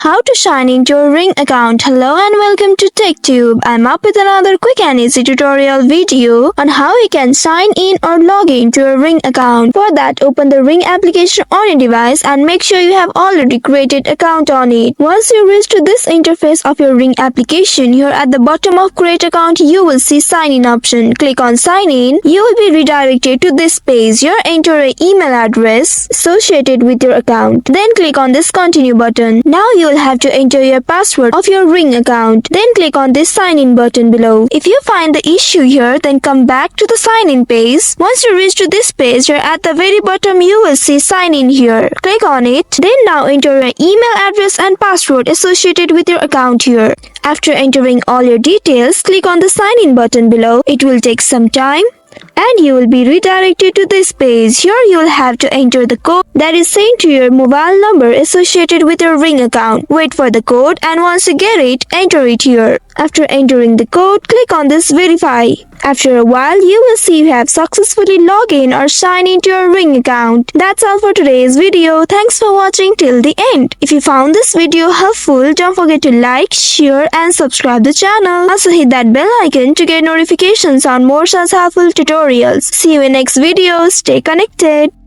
How to sign into your Ring account. Hello and welcome to TechTube. I'm up with another quick and easy tutorial video on how you can sign in or log in to your Ring account. For that, open the Ring application on your device and make sure you have already created account on it. Once you reach to this interface of your Ring application, here at the bottom of Create Account, you will see Sign In option. Click on Sign In. You will be redirected to this page. Here, enter an email address associated with your account. Then click on this Continue button. Now you will have to enter your password of your Ring account. Then click on this Sign In button below. If you find the issue here, then come back to the Sign In page. Once you reach to this page, here at the very bottom you will see Sign In here. Click on it. Then now enter your email address and password associated with your account here. After entering all your details, click on the Sign In button below. It will take some time and you will be redirected to this page. Here you will have to enter the code that is sent to your mobile number associated with your Ring account. Wait for the code and once you get it, enter it here. After entering the code, click on this Verify. After a while, you will see you have successfully logged in or signed into your Ring account. That's all for today's video. Thanks for watching till the end. If you found this video helpful, don't forget to like, share and subscribe the channel. Also hit that bell icon to get notifications on more such helpful tutorials. See you in next video. Stay connected.